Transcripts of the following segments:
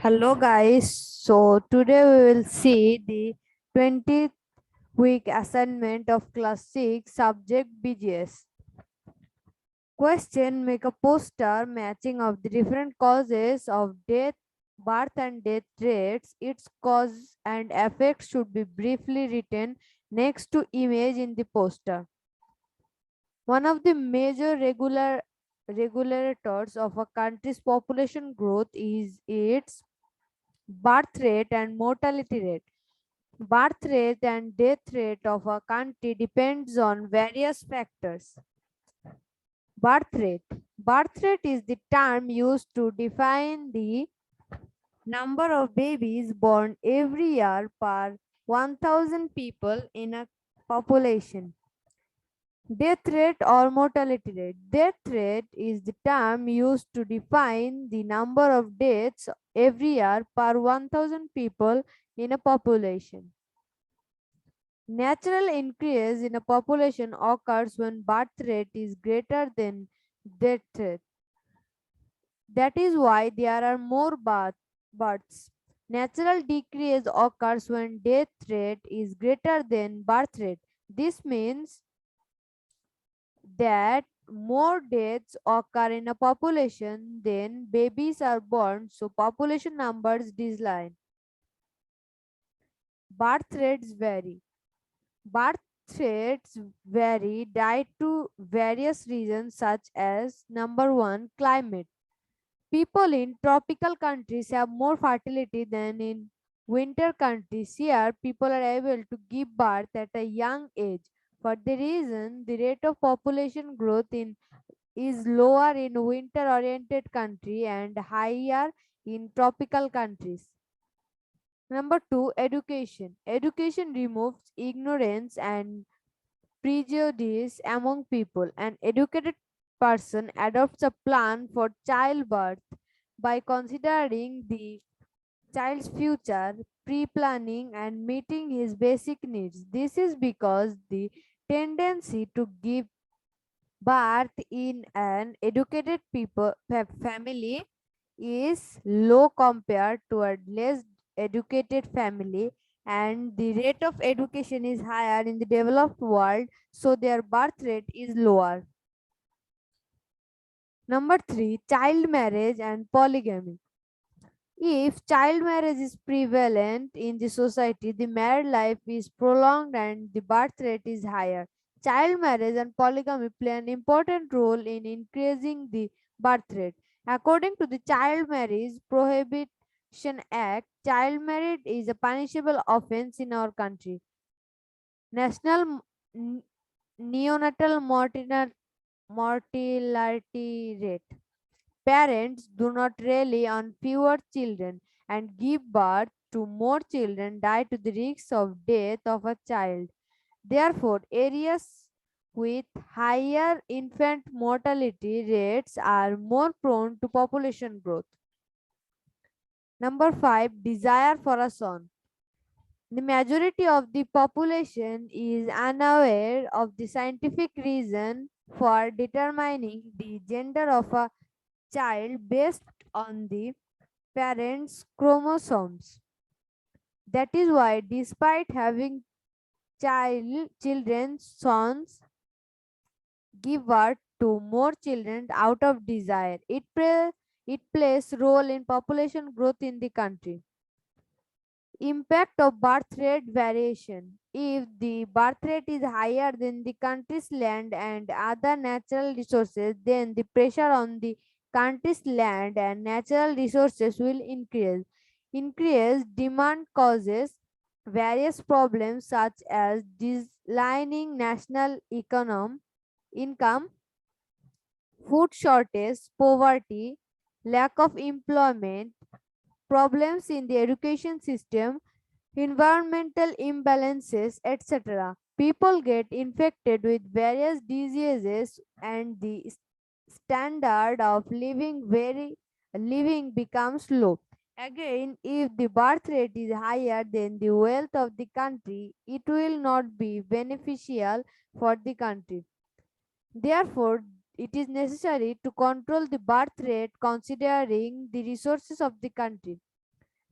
Hello guys, so today we will see the 20th week assignment of class 6 subject BGS. Question: make a poster matching of the different causes of death, birth and death rates. Its cause and effect should be briefly written next to image in the poster. One of the major regulators of a country's population growth is its birth rate and mortality rate. Birth rate and death rate of a country depends on various factors. Birth rate. Birth rate is the term used to define the number of babies born every year per 1000 people in a population. Death rate or mortality rate. Death rate is the term used to define the number of deaths every year per 1000 people in a population. Natural increase in a population occurs when birth rate is greater than death rate. That is why there are more births. Natural decrease occurs when death rate is greater than birth rate. This means that more deaths occur in a population than babies are born, so population numbers decline. Birth rates vary. Birth rates vary due to various reasons such as number one, climate. People in tropical countries have more fertility than in winter countries. Here, people are able to give birth at a young age. For the reason, the rate of population growth in is lower in winter-oriented country and higher in tropical countries. Number two, education. Education removes ignorance and prejudice among people. An educated person adopts a plan for childbirth by considering the child's future, pre-planning and meeting his basic needs. This is because the tendency to give birth in an educated family is low compared to a less educated family, and the rate of education is higher in the developed world, so their birth rate is lower. Number 3, child marriage and polygamy. If child marriage is prevalent in the society, the married life is prolonged and the birth rate is higher. Child marriage and polygamy play an important role in increasing the birth rate. According to the Child Marriage Prohibition Act, child marriage is a punishable offense in our country. National Neonatal mortality rate. Parents do not rely on fewer children and give birth to more children die to the risk of death of a child. Therefore, areas with higher infant mortality rates are more prone to population growth. Number 5, desire for a son. The majority of the population is unaware of the scientific reason for determining the gender of a child based on the parents' chromosomes. That is why, despite having children, sons give birth to more children out of desire. It plays role in population growth in the country. Impact of birth rate variation. If the birth rate is higher than the country's land and other natural resources, then the pressure on the country's land and natural resources will increase. Increased demand causes various problems such as declining national income, food shortage, poverty, lack of employment, problems in the education system, environmental imbalances, etc. People get infected with various diseases and the standard of living becomes low. Again, if the birth rate is higher than the wealth of the country, it will not be beneficial for the country. Therefore, it is necessary to control the birth rate considering the resources of the country.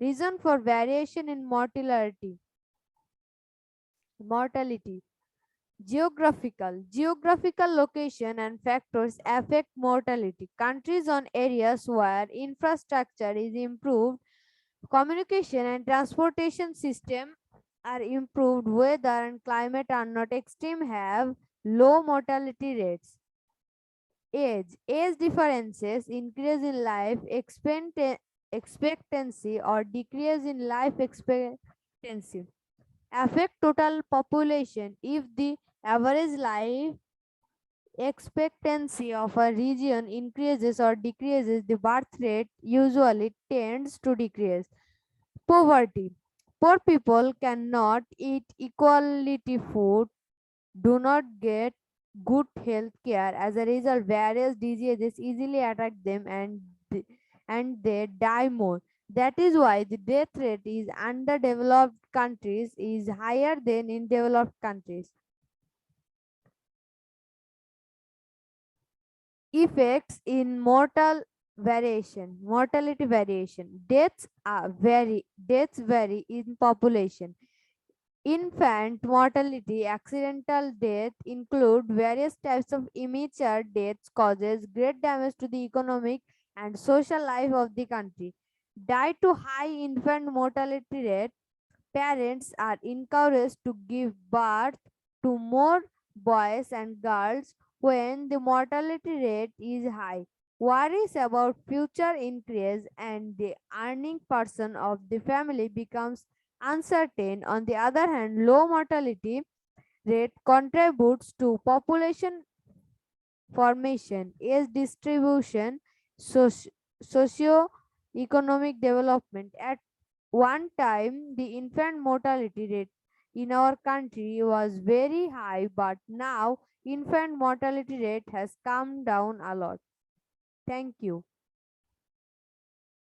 Reason for variation in mortality. Geographical location and factors affect mortality. Countries on areas where infrastructure is improved, communication and transportation system are improved, weather and climate are not extreme, have low mortality rates. Age differences, increase in life expectancy or decrease in life expectancy affect total population. If the average life expectancy of a region increases or decreases, the birth rate usually tends to decrease. Poverty. Poor people cannot eat equality food, do not get good health care. As a result, various diseases easily attack them and they die more. That is why the death rate in underdeveloped countries is higher than in developed countries. Effects in mortality variation. Deaths vary in population. Infant mortality, accidental death include various types of immature deaths causes great damage to the economic and social life of the country. Due to high infant mortality rate, parents are encouraged to give birth to more boys and girls when the mortality rate is high. Worries about future increase and the earning person of the family becomes uncertain. On the other hand, low mortality rate contributes to population formation, age distribution, soci- socio-economic development. At one time, the infant mortality rate in our country was very high, but now infant mortality rate has come down a lot. Thank you.